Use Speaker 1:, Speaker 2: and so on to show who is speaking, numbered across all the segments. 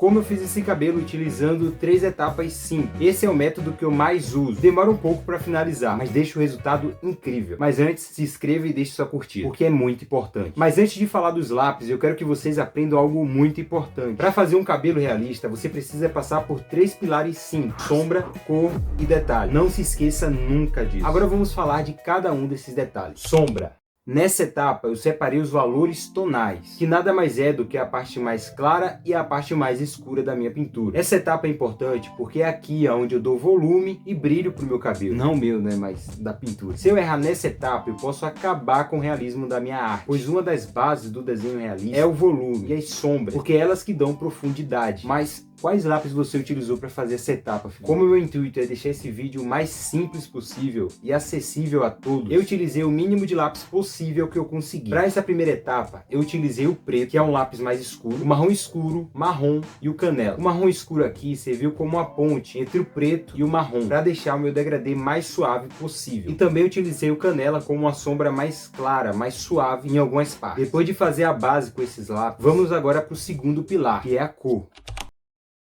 Speaker 1: Como eu fiz esse cabelo utilizando 3 etapas simples. Esse é o método que eu mais uso. Demora um pouco para finalizar, mas deixa o resultado incrível. Mas antes, se inscreva e deixe sua curtida, porque é muito importante. Mas antes de falar dos lápis, eu quero que vocês aprendam algo muito importante. Para fazer um cabelo realista, você precisa passar por 3 pilares simples: sombra, cor e detalhe. Não se esqueça nunca disso. Agora vamos falar de cada um desses detalhes. Sombra. Nessa etapa eu separei os valores tonais, que nada mais é do que a parte mais clara e a parte mais escura da minha pintura. Essa etapa é importante porque é aqui onde eu dou volume e brilho pro meu cabelo. Não meu, né, mas da pintura. Se eu errar nessa etapa, eu posso acabar com o realismo da minha arte, pois uma das bases do desenho realista é o volume e as sombras, porque é elas que dão profundidade. Mas quais lápis você utilizou para fazer essa etapa, filho? Como o meu intuito é deixar esse vídeo o mais simples possível e acessível a todos, eu utilizei o mínimo de lápis possível que eu consegui. Para essa primeira etapa, eu utilizei o preto, que é um lápis mais escuro, o marrom escuro, marrom e o canela. O marrom escuro aqui serviu como uma ponte entre o preto e o marrom, para deixar o meu degradê mais suave possível. E também utilizei o canela como uma sombra mais clara, mais suave em algumas partes. Depois de fazer a base com esses lápis, vamos agora para o segundo pilar, que é a cor.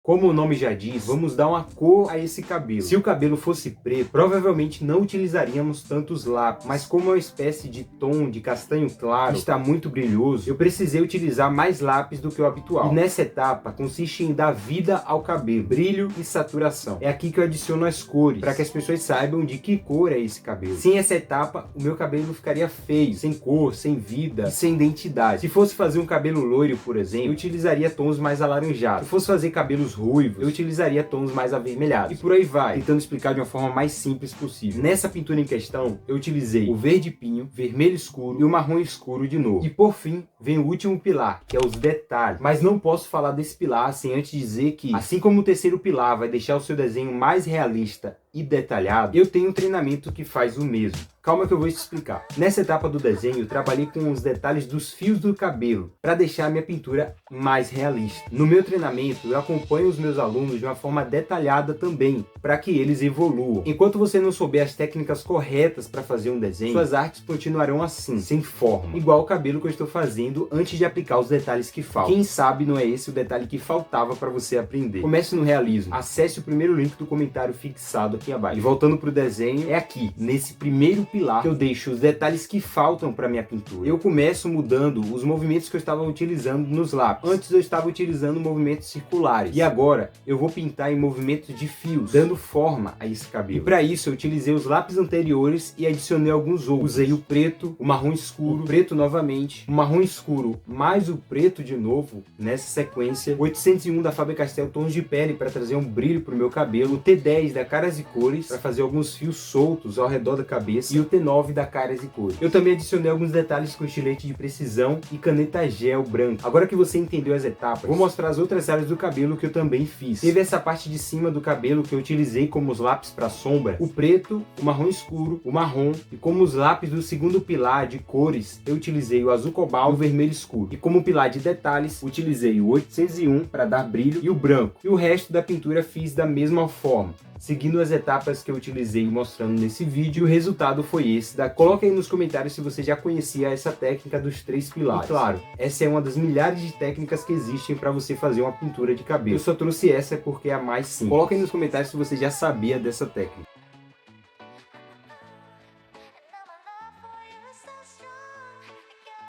Speaker 1: Como o nome já diz, vamos dar uma cor a esse cabelo. Se o cabelo fosse preto, provavelmente não utilizaríamos tantos lápis, mas como é uma espécie de tom de castanho claro, que está muito brilhoso, eu precisei utilizar mais lápis do que o habitual. E nessa etapa, consiste em dar vida ao cabelo, brilho e saturação. É aqui que eu adiciono as cores, para que as pessoas saibam de que cor é esse cabelo. Sem essa etapa, o meu cabelo ficaria feio, sem cor, sem vida e sem identidade. Se fosse fazer um cabelo loiro, por exemplo, eu utilizaria tons mais alaranjados. Se fosse fazer cabelos ruivos, eu utilizaria tons mais avermelhados. E por aí vai, tentando explicar de uma forma mais simples possível. Nessa pintura em questão, eu utilizei o verde pinho, vermelho escuro e o marrom escuro de novo. E por fim, vem o último pilar, que é os detalhes. Mas não posso falar desse pilar sem antes dizer que, assim como o terceiro pilar vai deixar o seu desenho mais realista e detalhado, eu tenho um treinamento que faz o mesmo. Calma que eu vou te explicar. Nessa etapa do desenho, eu trabalhei com os detalhes dos fios do cabelo, para deixar a minha pintura mais realista. No meu treinamento, eu acompanho os meus alunos de uma forma detalhada também, para que eles evoluam. Enquanto você não souber as técnicas corretas para fazer um desenho, suas artes continuarão assim, sem forma. Igual o cabelo que eu estou fazendo antes de aplicar os detalhes que faltam. Quem sabe não é esse o detalhe que faltava para você aprender. Comece no realismo. Acesse o primeiro link do comentário fixado aqui abaixo. E voltando para o desenho, é aqui, nesse primeiro pilar, que eu deixo os detalhes que faltam para minha pintura. Eu começo mudando os movimentos que eu estava utilizando nos lápis. Antes eu estava utilizando movimentos circulares. E agora eu vou pintar em movimentos de fios, dando forma a esse cabelo. E para isso eu utilizei os lápis anteriores e adicionei alguns outros. Usei o preto, o marrom escuro, o preto novamente, o marrom escuro mais o preto de novo, nessa sequência. O 801 da Faber-Castell tons de pele para trazer um brilho para o meu cabelo. O T10 da Caras e Cores para fazer alguns fios soltos ao redor da cabeça. E o T9 da Caras e Cores. Eu também adicionei alguns detalhes com estilete de precisão e caneta gel branco. Agora que você entendeu as etapas, vou mostrar as outras áreas do cabelo que eu também fiz. Teve essa parte de cima do cabelo que eu utilizei como os lápis para sombra, o preto, o marrom escuro, o marrom, e como os lápis do segundo pilar de cores, eu utilizei o azul cobalto e o vermelho escuro. E como pilar de detalhes, utilizei o 801 para dar brilho e o branco. E o resto da pintura fiz da mesma forma, seguindo as etapas que eu utilizei mostrando nesse vídeo. O resultado foi esse daqui. Coloque aí nos comentários se você já conhecia essa técnica dos 3 pilares. E claro, essa é uma das milhares de técnicas que existem para você fazer uma pintura de cabelo. Eu só trouxe essa porque é a mais simples. Coloque aí nos comentários se você já sabia dessa técnica.